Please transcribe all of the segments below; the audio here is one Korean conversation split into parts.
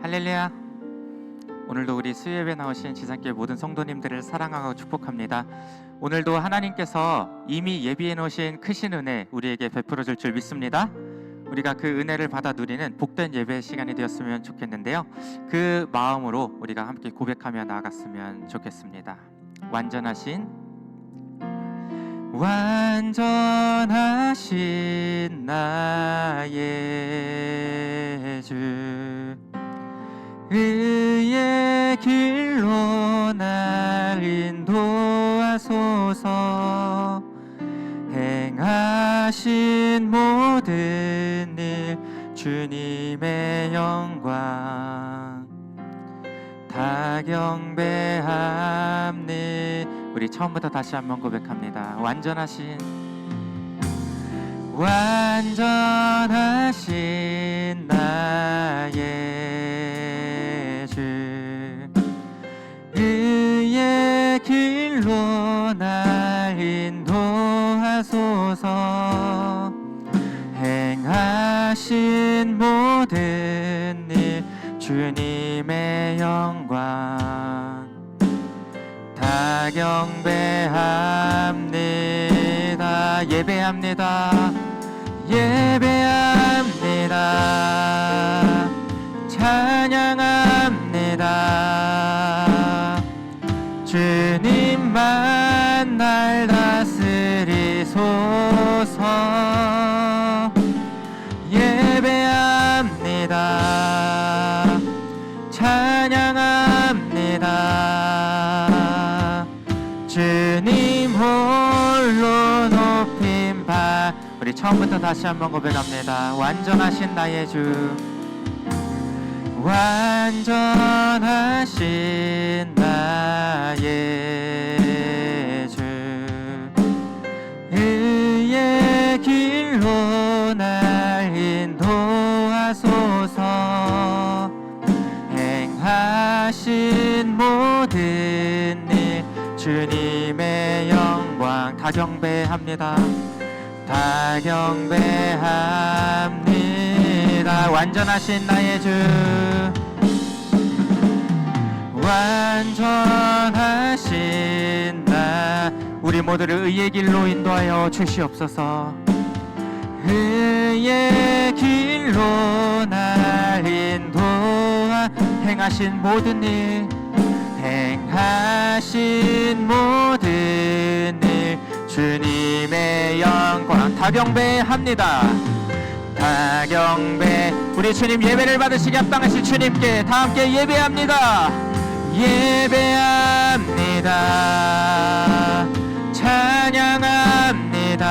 할렐루야. 오늘도 우리 수요예배 나오신 지상교회 모든 성도님들을 사랑하고 축복합니다. 오늘도 하나님께서 이미 예비해 놓으신 크신 은혜 우리에게 베풀어 줄 줄 믿습니다. 우리가 그 은혜를 받아 누리는 복된 예배 시간이 되었으면 좋겠는데요, 그 마음으로 우리가 함께 고백하며 나아갔으면 좋겠습니다. 완전하신 나의 주, 의의 길로 날 인도하소서. 행하신 모든 일 주님의 영광 다 경배합니. 우리 처음부터 다시 한번 고백합니다. 완전하신 나의 주, 의의 길로 날 인도하소서. 행하신 모든 일 주님의 영광 다 경배합니다. 예배합니다. 찬양합니다. 주님만 날 다스리소서. 예배합니다. 찬양합니다. 주님 홀로 높임 받. 우리 처음부터 다시 한번 고백합니다. 완전하신 나의 주, 완전하신 나의 주, 의의 길로 날 인도하소서. 행하신 모든 일 주님의 영광 다 경배합니다. 다 경배합니다. 완전하신 나의 주, 완전하신 나. 우리 모두를 의의 길로 인도하여 주시옵소서. 의의 길로 날 인도하. 행하신 모든 일, 행하신 모든 일 주님의 영광 다 경배합니다. 다 경배. 우리 주님 예배를 받으시기 합당하신 주님께 다 함께 예배합니다. 예배합니다. 찬양합니다.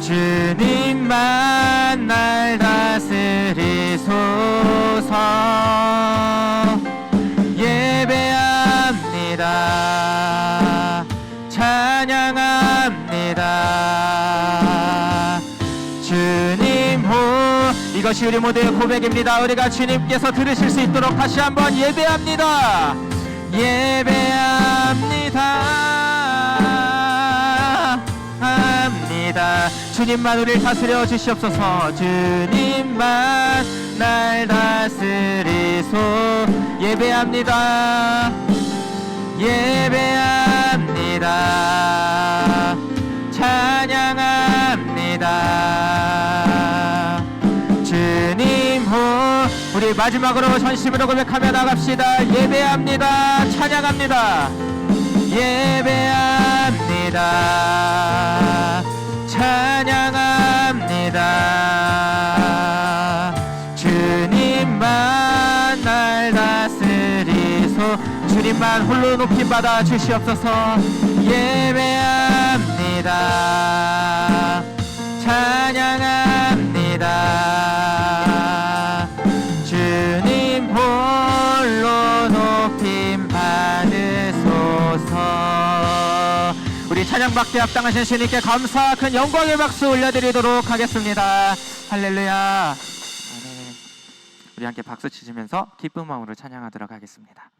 주님만 날 다스리소서. 예배합니다. 찬양합니다. 주님 호. 이것이 우리 모두의 고백입니다. 우리가 주님께서 들으실 수 있도록 다시 한번 예배합니다. 예배합니다. 합니다. 주님만 우리를 다스려 주시옵소서. 주님만 날 다스리소. 예배합니다. 예배합니다. 찬양합니다. 주님 호. 우리 마지막으로 전심으로 고백하며 나갑시다. 예배합니다. 찬양합니다. 예배합니다. 찬양합니다. 주님만 날 다스리소. 주님만 홀로 높임 받아 주시옵소서. 예배합니다. 찬양합니다. 주님 홀로 높임 받으소서. 우리 찬양받기에 합당하신 주님께 감사 큰 영광의 박수 올려드리도록 하겠습니다. 할렐루야. 아멘. 우리 함께 박수 치시면서 기쁜 마음으로 찬양하도록 하겠습니다.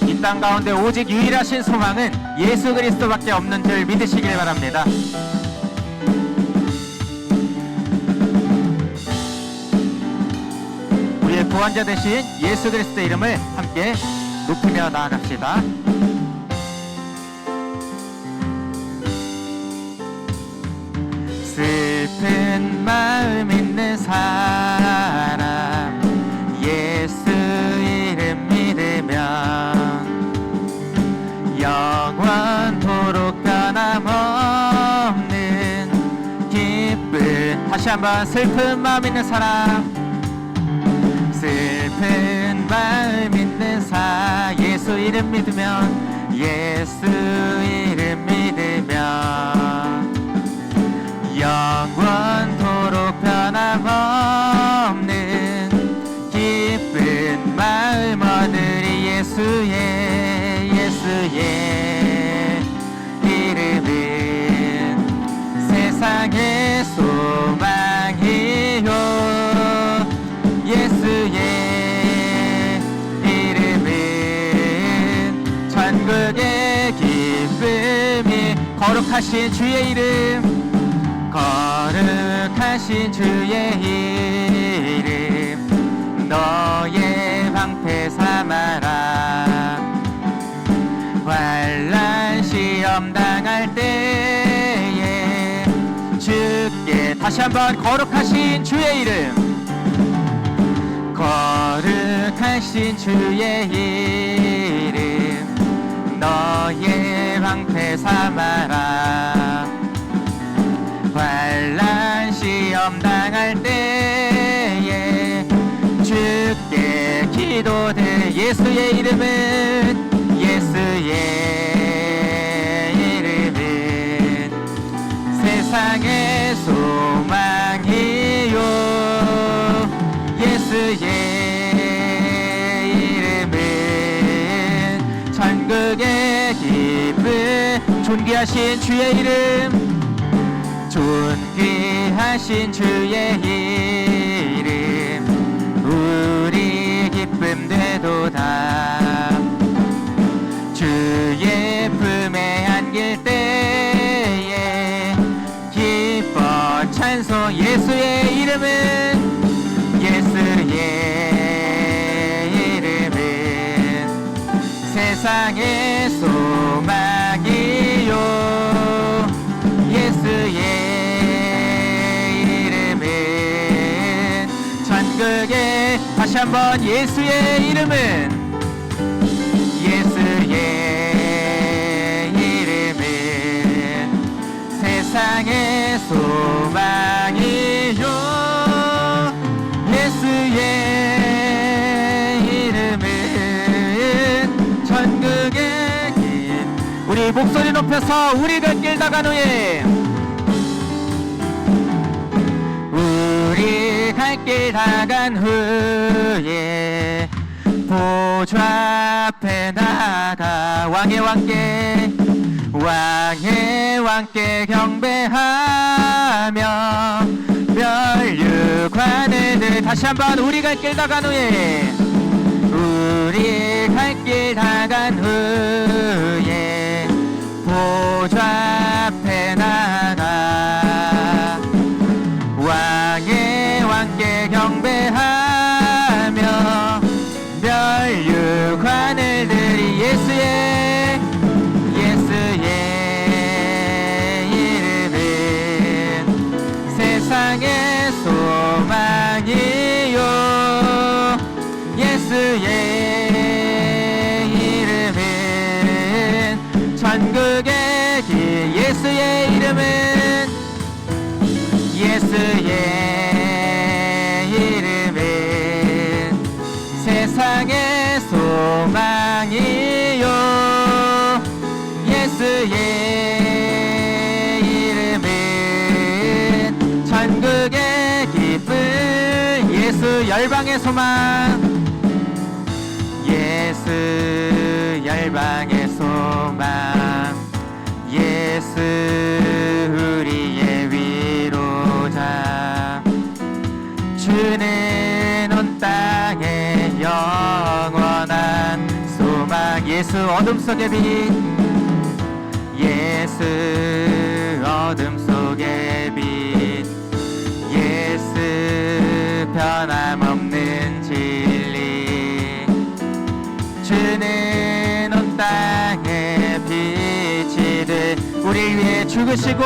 이 땅 가운데 오직 유일하신 소망은 예수 그리스도밖에 없는 줄 믿으시길 바랍니다. 구원자 되신 예수 그리스도의 이름을 함께 높이며 나아갑시다. 슬픈 마음 있는 사람 예수 이름 믿으면 영원토록 변함없는 기쁨. 다시 한번 슬픈 마음 있는 사람 슬픈 마음 있는 사 예수 이름 믿으면 예수 이름 믿으면 영원토록 변함없는 기쁜 마음 얻으리. 예수의 이름은 세상의 소망이요 예수의 이름은 천국의 기쁨이. 거룩하신 주의 이름 거룩하신 주의 이름 너의 방패 삼아라. 환난 시험 당할 때에 주께. 다시 한번 거룩하신 주의 이름 거룩하신 주의 이름 너의 방패 삼아라. 환난 시험 당할 때에 주께 기도드려. 예수의 이름은 세상의 소망이요 예수의 이름은 천국의 기쁨. 존귀하신 주의 이름 존귀하신 주의 이름 우리 기쁨 되도다. 주의 품에 안길 때에 기뻐 찬송. 예수의 이름은 세상의 소망이요 예수의 이름은 천국의. 다시 한번 예수의 이름은 세상의 소망이요 예수의 이름은 천국의 길. 우리 목소리 높여서 우리 갈 길 나간 후에 우리 갈 길 나간 후에 보좌 앞에 나가 왕의 왕께 경배하며 멸류관을. 다시 한번 우리 갈 길 나간 후에 우리 갈 길 나간 후에 보좌 앞에 나가 왕께 경배하며 멸류관을 드리. 예수의 세상의 소망이요 예수의 이름은 천국의 길. 예수의 이름은 세상의 소망이요 예수의 천국의 기쁨. 예수 열방의 소망 예수 열방의 소망 예수 우리의 위로자. 주는 온 땅에 영원한 소망. 예수 어둠 속의 빛 예수 어둠 속의 빛 예수 변함없는 진 죽으시고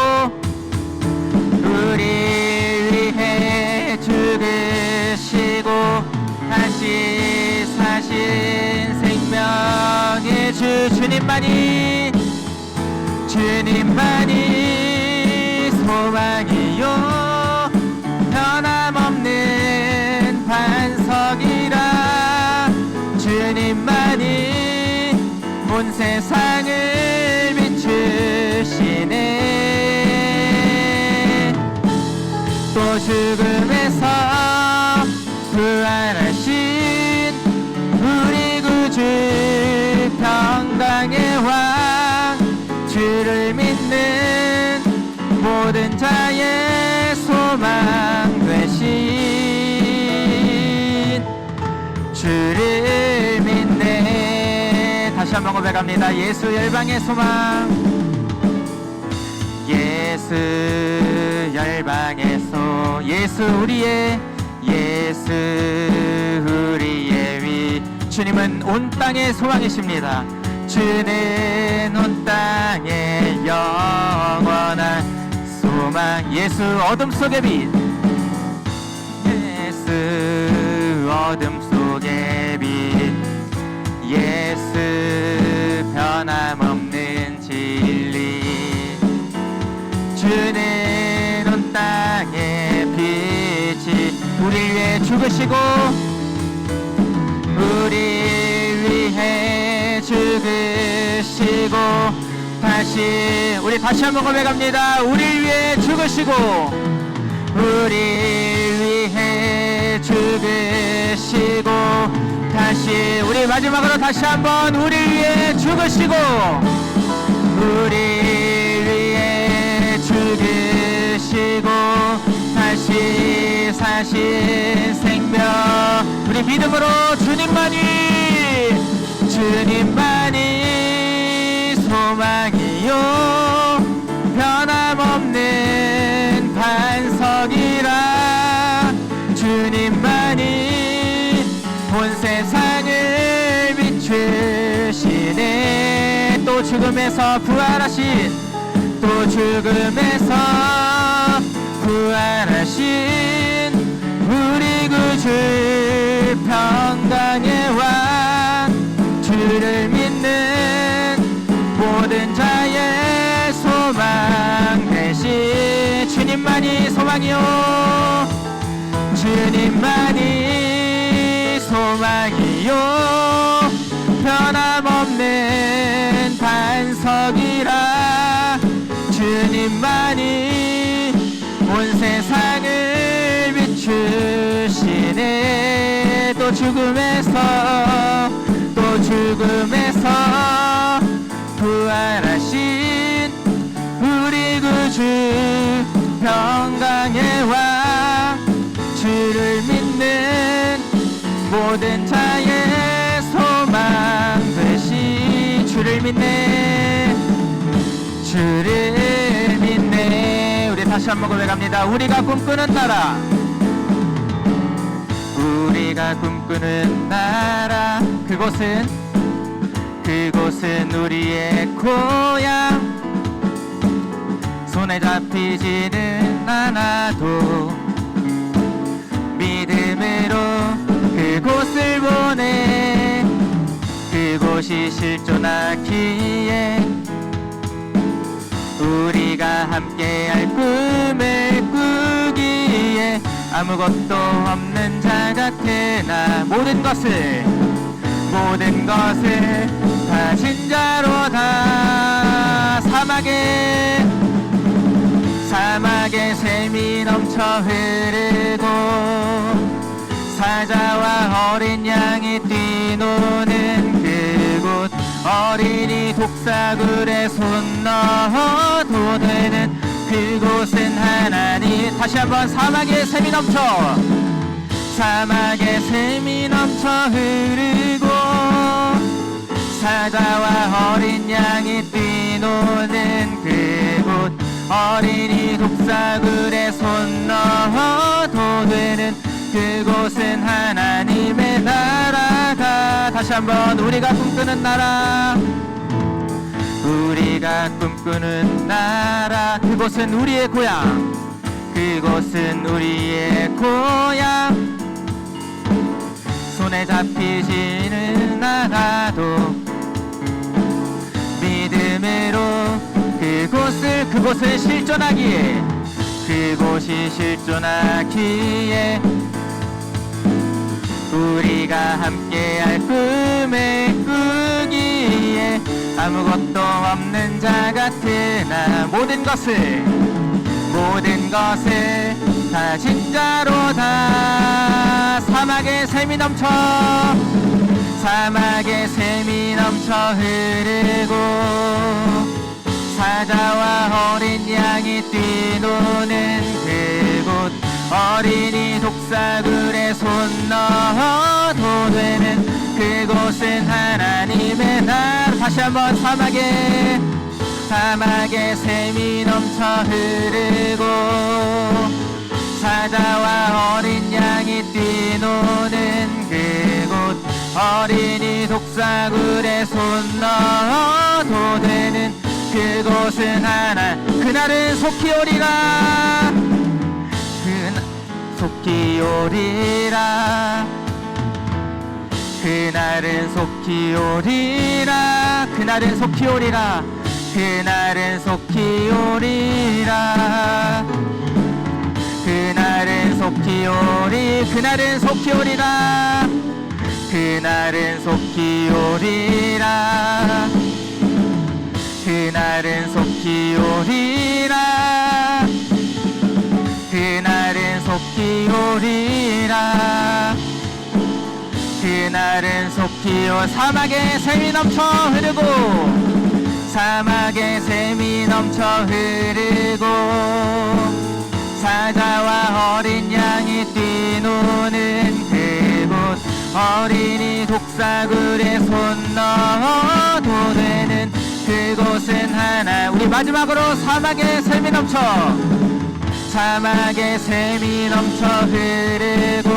우리 위해 죽으시고 다시 사신 생명의 주 주님만이 소망이요 변함없는 반석이라 주님만이 온 세상을 비추시네. 또 죽음에서 부활하신 우리 구주 평강의 왕 주를 믿는 모든 자의 소망 되신 주를 믿네. 다시 한번 고백합니다. 예수 열방의 소망. 예수 열방에서 예수 우리의 위. 주님은 온 땅의 소망이십니다. 주는 온 땅의 영원한 소망. 예수 어둠 속의 빛. 예수 어둠 속의 빛. 예수 변함없는 진리. 주는 온 땅의 빛이 우리 위해 죽으시고 우리 위해 죽으시고 우리 다시 한번 고백합니다. 우리 위해 죽으시고 우리 위해 죽으시고 다시 우리 마지막으로 다시 한번 우리 위해 죽으시고 우리 위해 죽으시고 다시 사신 생명. 우리 믿음으로 주님만이 소망이요 변함없는 반석이라 주님만이 온 세상을 비추시네. 또 죽음에서 부활하신 우리 구주 평강의 왕 주를 믿는 모든 자의 소망 되신 주님만이 소망이요 변함없는 반석이라 주님만이 온 세상을 비추시네. 또 죽음에서 부활하신 우리 구주 평강의 왕 주를 믿는 모든 자의 소망 되시. 주를 믿네. 우리 다시 한번 고백합니다. 우리가 꿈꾸는 나라 그곳은 우리의 고향. 손에 잡히지는 않아도 믿음으로 그곳을 보내. 그곳이 실존하기에 우리가 함께할 꿈을 꾸기에 아무것도 없는 자 같으나 모든 것을 가진 자로다. 사막에 샘이 넘쳐 흐르고 사자와 어린 양이 뛰노는 그곳. 어린이 독사굴에 손 넣어도 되는 그곳은 하나님. 다시 한번 사막에 샘이 넘쳐 흐르고 사자와 어린 양이 뛰노는 그곳. 어린이 독사굴에 손 넣어도 되는 그곳은 하나님의 나라가. 다시 한번 우리가 꿈꾸는 나라. 우리가 꿈꾸는 나라 그곳은 우리의 고향 그곳은 우리의 고향 손에 잡히지는 않아도 믿음으로 그곳을 실존하기에 그곳이 실존하기에 우리가 함께할 꿈을 꾸기에 아무것도 없는 자 같으나 모든 것을 다 진짜로다 사막에 샘이 넘쳐 흐르고 사자와 어린 양이 뛰노는 그곳 어린이 독사굴에 손 넣어도 되는 그곳은 하나님의 나라 다시 한번 사막에 샘이 넘쳐 흐르고 사자와 어린 양이 뛰노는 그곳 어린이 독사굴에 손 넣어도 되는 그곳은 그날은 속히 오리라 속히 오리라 그날은 속히 오리라 그날은 속히 오리라 그날은 속히 오리라 그날은 속히 오리라 그날은 속히 오리라 그날은 속히 오리라 그날은 속히 오리라 그날은 속히 사막에 샘이 넘쳐 흐르고 사자와 어린 양이 뛰노는 그곳 어린이 독사굴에 손 넣어도 되는 그곳은 우리 마지막으로 사막에 샘이 넘쳐 흐르고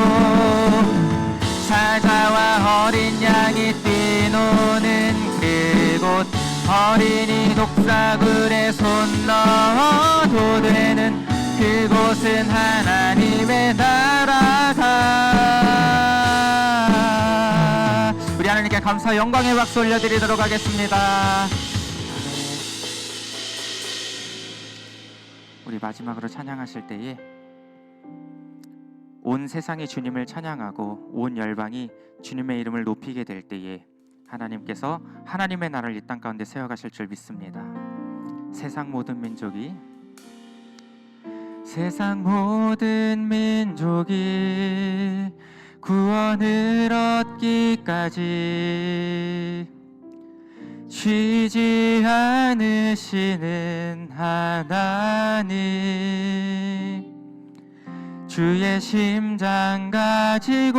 사자와 어린 양이 뛰노는 그곳 어린이 독사굴에 손 넣어도 되는 그곳은 하나님의 나라가 우리 하나님께 감사 영광의 박수 올려드리도록 하겠습니다. 우리 마지막으로 찬양하실 때에 온 세상이 주님을 찬양하고 온 열방이 주님의 이름을 높이게 될 때에 하나님께서 하나님의 나라를 이 땅 가운데 세워가실 줄 믿습니다. 세상 모든 민족이 구원을 얻기까지 쉬지 않으시는 하나님 주의 심장 가지고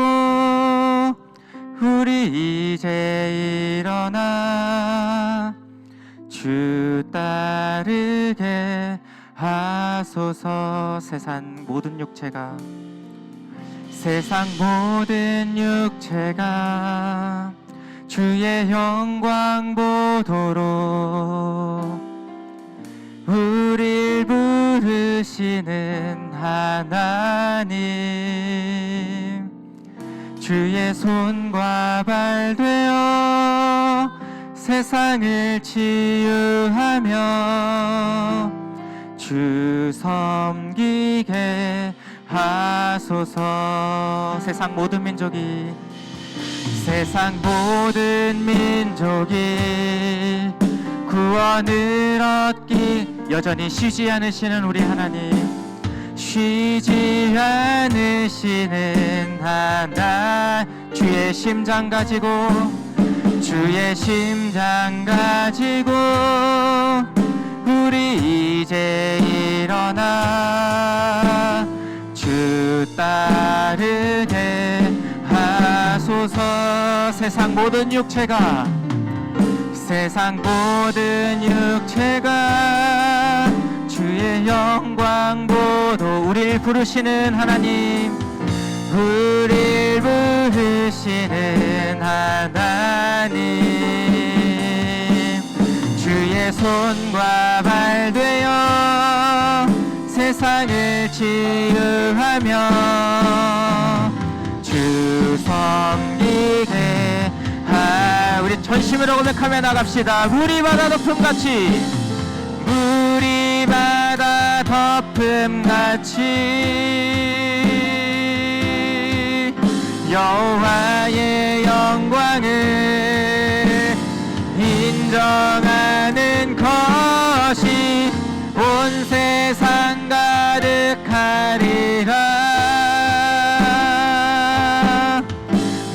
우리 이제 일어나 주 따르게 하소서. 세상 모든 육체가 주의 영광 보도록 우릴 부르시는 하나님 주의 손과 발 되어 세상을 치유하며 주 섬기게 하소서. 세상 모든 민족이 구원을 얻기 여전히 쉬지 않으시는 우리 하나님 쉬지 않으시는 하나 주의 심장 가지고 우리 이제 일어나 주 따르게 하소서. 세상 모든 육체가 주의 영광 보도 우릴 부르시는 하나님 주의 주의 손과 발 되어 세상을 치유하며 주 섬기게 우리 전심으로 고백하며 나갑시다. 물이 바다 덮음같이 물이 바다 덮음같이 여호와의 영광을 인정하는 것이 온 세상 가득하리라.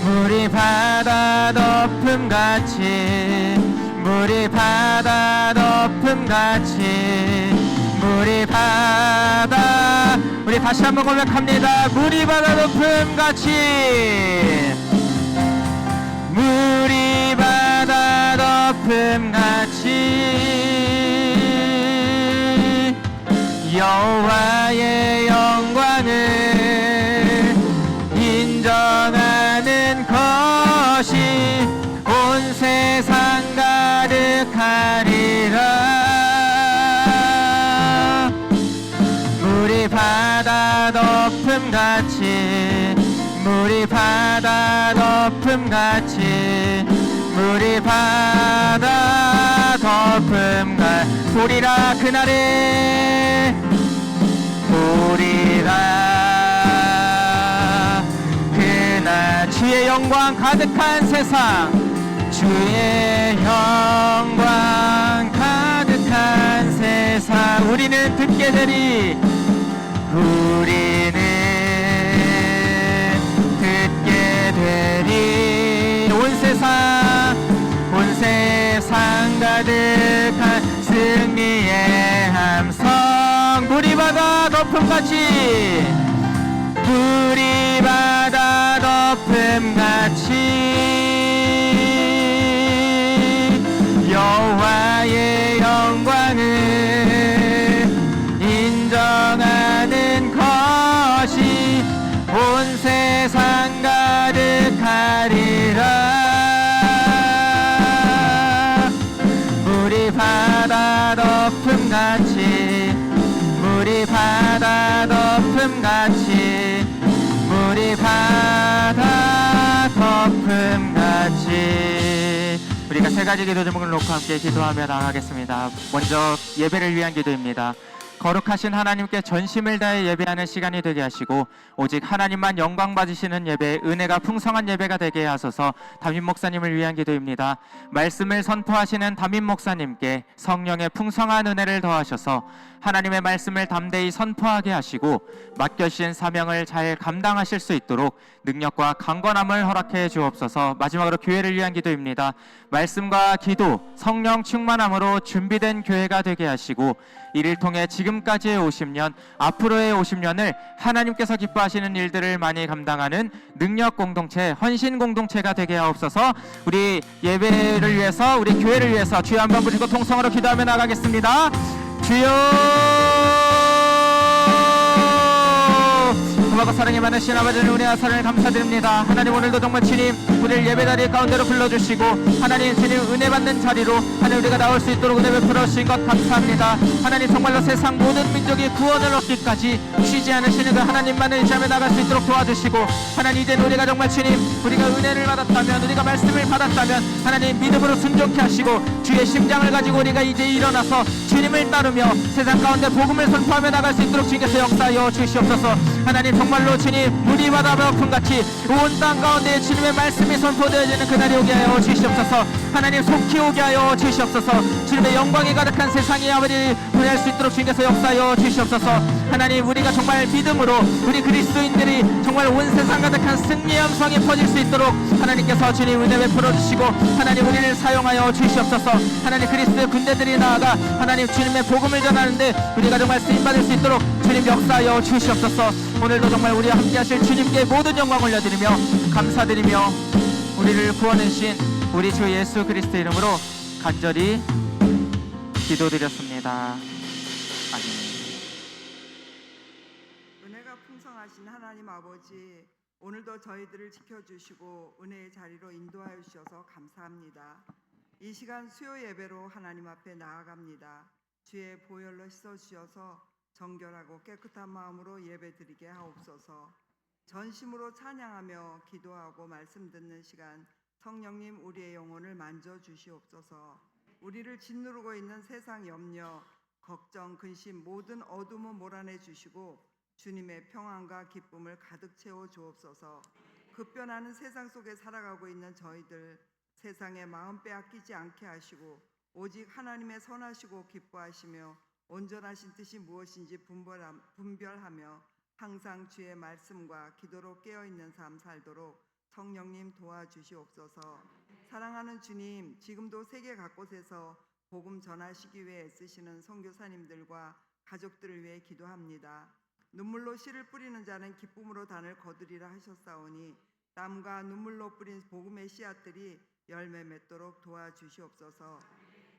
물이 바다 덮음같이 물이 바다 덮음같이 물이 바다 우리 다시 한번 고백합니다. 물이 바다 덮음같이 물이 바다 덮음같이 여호와의 영광을 인정하는 것이 온 세상 가득하리라. 물이 바다 덮음같이 물이 바다 덮음같이 물이 바다 덮음같이 보리라 그날에 보리라 그날 주의 영광 가득한 세상 주의 영광 가득한 세상 우리는 듣게 되리 우리는 듣게 되리 온 세상 가득한 승리의 함성 물이 바다 덮음같이 물이 바다 덮음같이 여호와의 영광을 인정하는 것이 온 세상 가득하리라. 물이 바다 덮음같이 물이 바다 덮음같이 물이 바다 덮음같이 우리가 세 가지 기도 제목을 놓고 함께 기도하며 나가겠습니다. 먼저 예배를 위한 기도입니다. 거룩하신 하나님께 전심을 다해 예배하는 시간이 되게 하시고 오직 하나님만 영광 받으시는 예배, 은혜가 풍성한 예배가 되게 하소서. 담임 목사님을 위한 기도입니다. 말씀을 선포하시는 담임 목사님께 성령의 풍성한 은혜를 더하셔서 하나님의 말씀을 담대히 선포하게 하시고 맡겨주신 사명을 잘 감당하실 수 있도록 능력과 강건함을 허락해 주옵소서. 마지막으로 교회를 위한 기도입니다. 말씀과 기도, 성령 충만함으로 준비된 교회가 되게 하시고 이를 통해 지금까지의 50년, 앞으로의 50년을 하나님께서 기뻐하시는 일들을 많이 감당하는 능력 공동체, 헌신 공동체가 되게 하옵소서. 우리 예배를 위해서, 우리 교회를 위해서 주여 한번 부르시고 통성으로 기도하며 나가겠습니다. 주여 고맙고 사랑이 많으신 아버지는 은혜와 사랑을 감사드립니다. 하나님 오늘도 정말 주님 우리를 예배자리 가운데로 불러주시고 하나님 주님 은혜 받는 자리로 하나님 우리가 나올 수 있도록 은혜 베풀어 주신 것 감사합니다. 하나님 정말로 세상 모든 민족이 구원을 얻기까지 쉬지 않으시는 그 하나님만을 의지하며 나갈 수 있도록 도와주시고 하나님 이제 우리가 정말 주님 우리가 은혜를 받았다면 우리가 말씀을 받았다면 하나님 믿음으로 순종케 하시고 주의 심장을 가지고 우리가 이제 일어나서 주님을 따르며 세상 가운데 복음을 선포하며 나갈 수 있도록 주님께서 역사하여 주시옵소서. 하나님 정말로 주님 물이 바다 덮음같이 온 땅 가운데 주님의 말씀이 선포되어지는 그날이 오게 하여 주시옵소서. 하나님 속히 오게 하여 주시옵소서. 주님의 영광이 가득한 세상에 아버지 보낼 수 있도록 주님께서 역사하여 주시옵소서. 하나님 우리가 정말 믿음으로 우리 그리스도인들이 정말 온 세상 가득한 승리의 음성이 퍼질 수 있도록 하나님께서 주님 은혜 베풀어 주시고 하나님 우리를 사용하여 주시옵소서. 하나님 그리스도의 군대들이 나아가 하나님 주님의 복음을 전하는데 우리가 정말 쓰임받을 수 있도록 주님 역사하여 주시옵소서. 오늘도 정말 우리와 함께 하실 주님께 모든 영광 올려드리며 감사드리며 우리를 구원해 주신 우리 주 예수 그리스도 이름으로 간절히 기도드렸습니다. 아멘. 은혜가 풍성하신 하나님 아버지, 오늘도 저희들을 지켜주시고 은혜의 자리로 인도하여 주셔서 감사합니다. 이 시간 수요 예배로 하나님 앞에 나아갑니다. 주의 보혈로 씻어주셔서 정결하고 깨끗한 마음으로 예배드리게 하옵소서. 전심으로 찬양하며 기도하고 말씀 듣는 시간 성령님 우리의 영혼을 만져주시옵소서. 우리를 짓누르고 있는 세상 염려, 걱정, 근심 모든 어둠을 몰아내 주시고 주님의 평안과 기쁨을 가득 채워 주옵소서. 급변하는 세상 속에 살아가고 있는 저희들 세상의 마음 빼앗기지 않게 하시고 오직 하나님의 선하시고 기뻐하시며 온전하신 뜻이 무엇인지 분별하며 항상 주의 말씀과 기도로 깨어있는 삶 살도록 성령님 도와주시옵소서. 사랑하는 주님, 지금도 세계 각곳에서 복음 전하시기 위해 애쓰시는 선교사님들과 가족들을 위해 기도합니다. 눈물로 씨를 뿌리는 자는 기쁨으로 단을 거두리라 하셨사오니 땀과 눈물로 뿌린 복음의 씨앗들이 열매 맺도록 도와주시옵소서.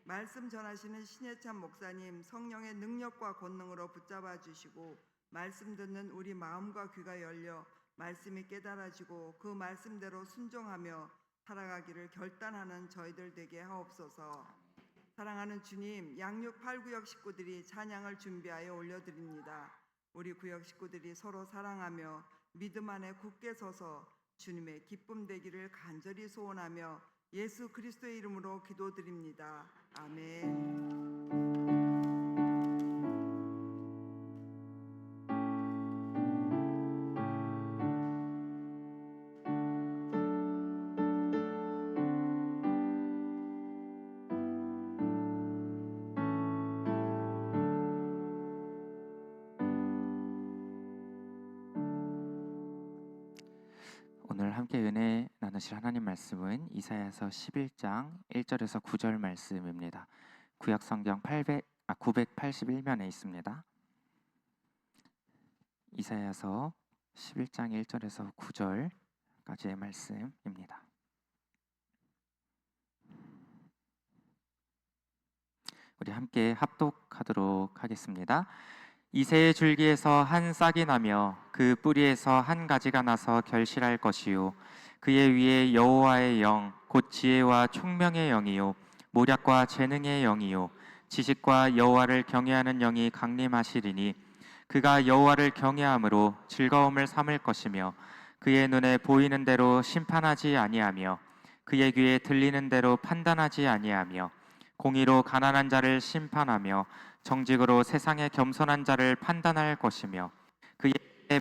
말씀 전하시는 신예찬 목사님 성령의 능력과 권능으로 붙잡아 주시고 말씀 듣는 우리 마음과 귀가 열려 말씀이 깨달아지고 그 말씀대로 순종하며 살아가기를 결단하는 저희들 되게 하옵소서. 사랑하는 주님, 양육 8구역 식구들이 찬양을 준비하여 올려드립니다. 우리 구역 식구들이 서로 사랑하며 믿음 안에 굳게 서서 주님의 기쁨 되기를 간절히 소원하며 예수 그리스도의 이름으로 기도드립니다. 아멘. 오늘 함께 은혜 나누실 하나님 말씀은 이사야서 11장 1절에서 9절 말씀입니다. 구약 성경 981면에 있습니다. 이사야서 11장 1절에서 9절까지의 말씀입니다. 우리 함께 합독하도록 하겠습니다. 이새의 줄기에서 한 싹이 나며 그 뿌리에서 한 가지가 나서 결실할 것이요 그의 위에 여호와의 영 곧 지혜와 총명의 영이요 모략과 재능의 영이요 지식과 여호와를 경외하는 영이 강림하시리니 그가 여호와를 경외함으로 즐거움을 삼을 것이며 그의 눈에 보이는 대로 심판하지 아니하며 그의 귀에 들리는 대로 판단하지 아니하며 공의로 가난한 자를 심판하며 정직으로 세상의 겸손한 자를 판단할 것이며 그의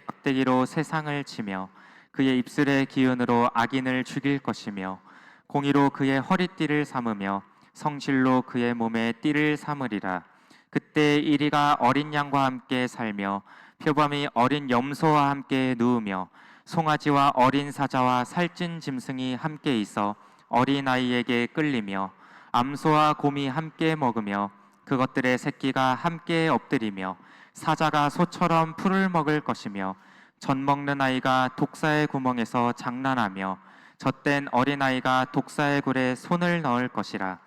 박대기로 세상을 치며 그의 입술의 기운으로 악인을 죽일 것이며 공의로 그의 허리띠를 삼으며 성실로 그의 몸에 띠를 삼으리라. 그때 이리가 어린 양과 함께 살며 표범이 어린 염소와 함께 누우며 송아지와 어린 사자와 살찐 짐승이 함께 있어 어린아이에게 끌리며 암소와 곰이 함께 먹으며 그것들의 새끼가 함께 엎드리며 사자가 소처럼 풀을 먹을 것이며 젖 먹는 아이가 독사의 구멍에서 장난하며 젖된 어린아이가 독사의 굴에 손을 넣을 것이라.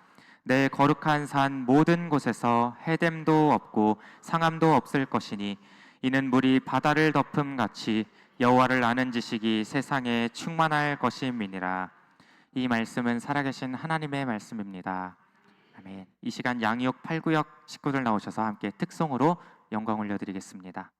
내 거룩한 산 모든 곳에서 해됨도 없고 상함도 없을 것이니 이는 물이 바다를 덮음 같이 여호와를 아는 지식이 세상에 충만할 것임이니라. 이 말씀은 살아계신 하나님의 말씀입니다. 아멘. 이 시간 양육 8구역 식구들 나오셔서 함께 특송으로 영광 올려드리겠습니다.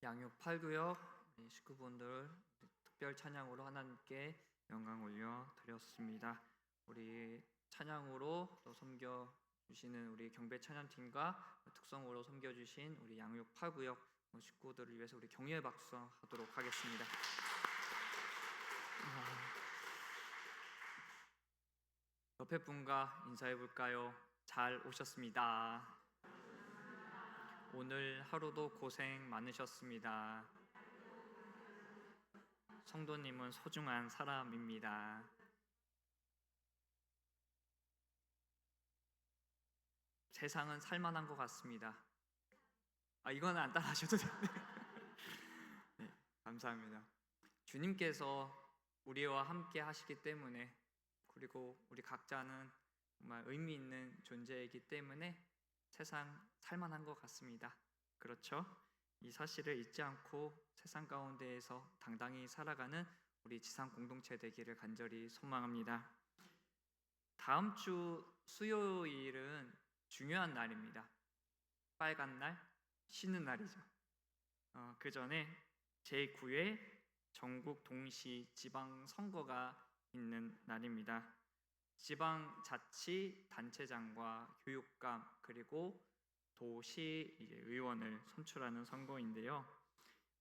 양육 8구역 식구분들 특별 찬양으로 하나님께 영광 올려 드렸습니다. 우리 찬양으로 또 섬겨 주시는 우리 경배 찬양팀과 특성으로 섬겨 주신 우리 양육 8구역 식구들을 위해서 우리 격려의 박수 하도록 하겠습니다. 옆에 분과 인사해 볼까요? 잘 오셨습니다. 오늘 하루도 고생 많으셨습니다. 성도님은 소중한 사람입니다. 세상은 살만한 것 같습니다. 이건 안 따라하셔도 됩니다. 네, 감사합니다. 주님께서 우리와 함께 하시기 때문에, 그리고 우리 각자는 정말 의미 있는 존재이기 때문에 세상 살만한 것 같습니다. 그렇죠? 이 사실을 잊지 않고 세상 가운데에서 당당히 살아가는 우리 지상 공동체 되기를 간절히 소망합니다. 다음 주 수요일은 중요한 날입니다. 빨간 날, 쉬는 날이죠. 그 전에 제9회 전국 동시 지방 선거가 있는 날입니다. 지방자치단체장과 교육감 그리고 도시 의원을 선출하는 선거인데요.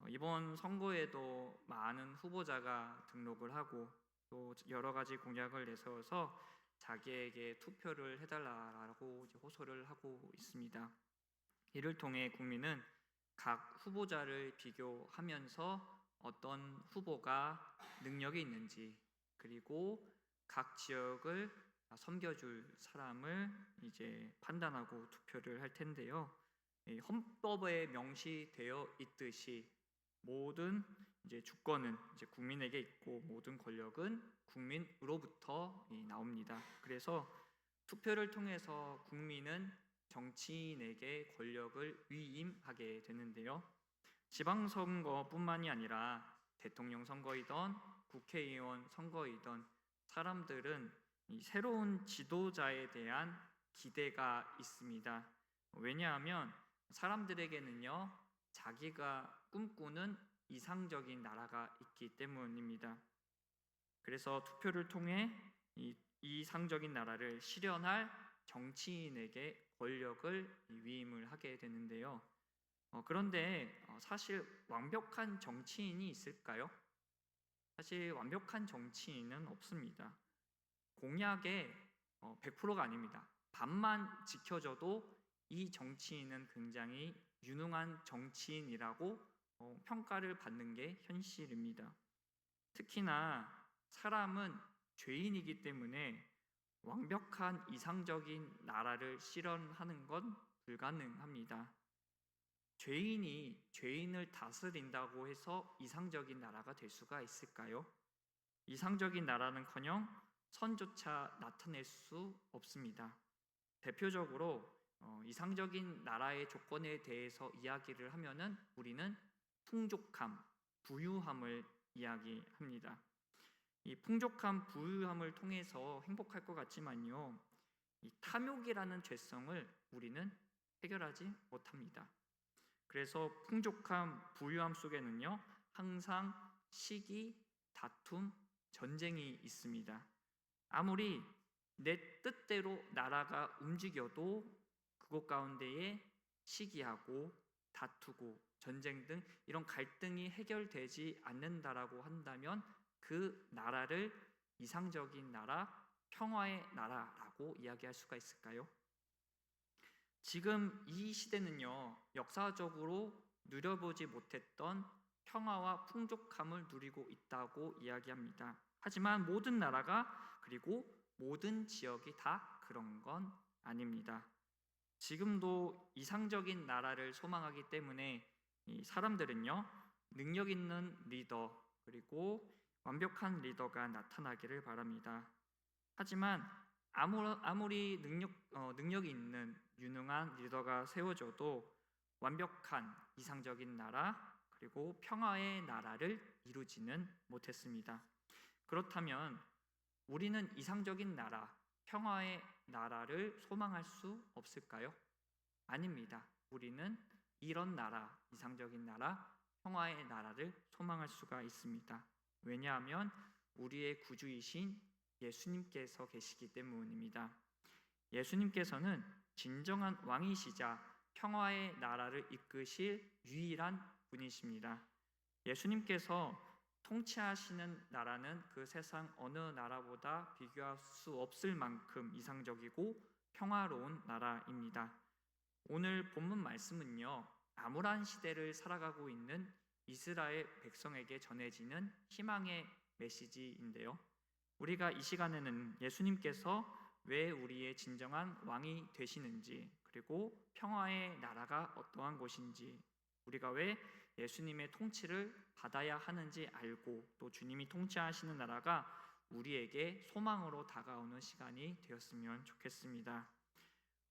이번 선거에도 많은 후보자가 등록을 하고 또 여러 가지 공약을 내세워서 자기에게 투표를 해달라고 호소를 하고 있습니다. 이를 통해 국민은 각 후보자를 비교하면서 어떤 후보가 능력이 있는지, 그리고 각 지역을 섬겨줄 사람을 이제 판단하고 투표를 할 텐데요. 헌법에 명시되어 있듯이 모든 이제 주권은 이제 국민에게 있고 모든 권력은 국민으로부터 나옵니다. 그래서 투표를 통해서 국민은 정치인에게 권력을 위임하게 되는데요. 지방선거뿐만이 아니라 대통령 선거이던 국회의원 선거이던 사람들은 이 새로운 지도자에 대한 기대가 있습니다. 왜냐하면 사람들에게는요, 자기가 꿈꾸는 이상적인 나라가 있기 때문입니다. 그래서 투표를 통해 이 이상적인 나라를 실현할 정치인에게 권력을 위임을 하게 되는데요. 그런데 사실 완벽한 정치인이 있을까요? 사실 완벽한 정치인은 없습니다. 공약의 100%가 아닙니다. 반만 지켜져도 이 정치인은 굉장히 유능한 정치인이라고 평가를 받는 게 현실입니다. 특히나 사람은 죄인이기 때문에 완벽한 이상적인 나라를 실현하는 건 불가능합니다. 죄인이 죄인을 다스린다고 해서 이상적인 나라가 될 수가 있을까요? 이상적인 나라는커녕 선조차 나타낼 수 없습니다. 대표적으로 이상적인 나라의 조건에 대해서 이야기를 하면은 우리는 풍족함, 부유함을 이야기합니다. 이 풍족함, 부유함을 통해서 행복할 것 같지만요, 이 탐욕이라는 죄성을 우리는 해결하지 못합니다. 그래서 풍족함, 부유함 속에는요, 항상 시기, 다툼, 전쟁이 있습니다. 아무리 내 뜻대로 나라가 움직여도 그것 가운데에 시기하고 다투고 전쟁 등 이런 갈등이 해결되지 않는다라고 한다면 그 나라를 이상적인 나라, 평화의 나라라고 이야기할 수가 있을까요? 지금 이 시대는요, 역사적으로 누려보지 못했던 평화와 풍족함을 누리고 있다고 이야기합니다. 하지만 모든 나라가 그리고 모든 지역이 다 그런 건 아닙니다. 지금도 이상적인 나라를 소망하기 때문에 이 사람들은요, 능력 있는 리더 그리고 완벽한 리더가 나타나기를 바랍니다. 하지만 아무리 능력이 있는 유능한 리더가 세워져도 완벽한 이상적인 나라 그리고 평화의 나라를 이루지는 못했습니다. 그렇다면 우리는 이상적인 나라, 평화의 나라를 소망할 수 없을까요? 아닙니다. 우리는 이런 나라, 이상적인 나라, 평화의 나라를 소망할 수가 있습니다. 왜냐하면 우리의 구주이신 예수님께서 계시기 때문입니다. 예수님께서는 진정한 왕이시자 평화의 나라를 이끄실 유일한 분이십니다. 예수님께서 통치하시는 나라는 그 세상 어느 나라보다 비교할 수 없을 만큼 이상적이고 평화로운 나라입니다. 오늘 본문 말씀은요, 암울한 시대를 살아가고 있는 이스라엘 백성에게 전해지는 희망의 메시지인데요. 우리가 이 시간에는 예수님께서 왜 우리의 진정한 왕이 되시는지, 그리고 평화의 나라가 어떠한 것인지, 우리가 왜 예수님의 통치를 받아야 하는지 알고 또 주님이 통치하시는 나라가 우리에게 소망으로 다가오는 시간이 되었으면 좋겠습니다.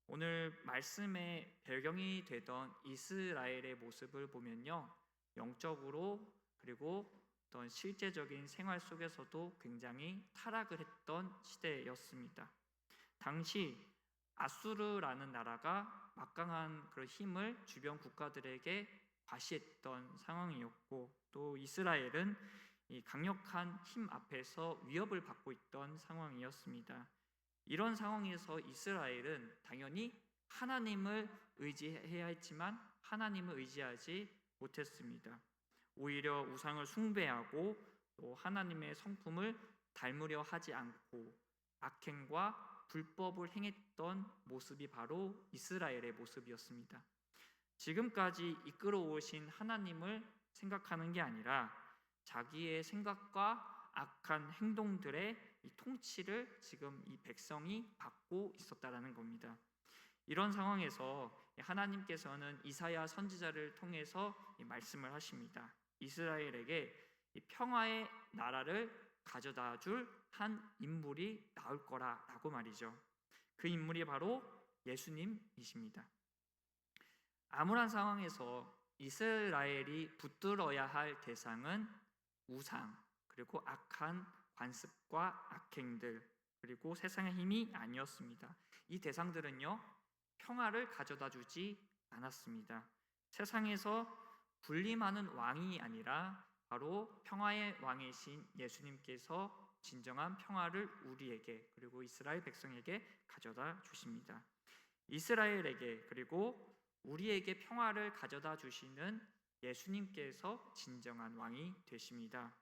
오늘 말씀의 배경이 되던 이스라엘의 모습을 보면요, 영적으로 그리고 어떤 실제적인 생활 속에서도 굉장히 타락을 했던 시대였습니다. 당시 아수르라는 나라가 막강한 그런 힘을 주변 국가들에게 과시했던 상황이었고, 또 이스라엘은 이 강력한 힘 앞에서 위협을 받고 있던 상황이었습니다. 이런 상황에서 이스라엘은 당연히 하나님을 의지해야 했지만 하나님을 의지하지 못했습니다. 오히려 우상을 숭배하고 또 하나님의 성품을 닮으려 하지 않고 악행과 불법을 행했던 모습이 바로 이스라엘의 모습이었습니다. 지금까지 이끌어 오신 하나님을 생각하는 게 아니라 자기의 생각과 악한 행동들의 이 통치를 지금 이 백성이 받고 있었다라는 겁니다. 이런 상황에서 하나님께서는 이사야 선지자를 통해서 말씀을 하십니다. 이스라엘에게 이 평화의 나라를 가져다 줄 한 인물이 나올 거라라고 말이죠. 그 인물이 바로 예수님이십니다. 암울한 상황에서 이스라엘이 붙들어야 할 대상은 우상, 그리고 악한 관습과 악행들, 그리고 세상의 힘이 아니었습니다. 이 대상들은요, 평화를 가져다 주지 않았습니다. 세상에서 군림하는 왕이 아니라 바로 평화의 왕이신 예수님께서 진정한 평화를 우리에게, 그리고 이스라엘 백성에게 가져다 주십니다. 이스라엘에게 그리고 우리에게 평화를 가져다 주시는 예수님께서 진정한 왕이 되십니다.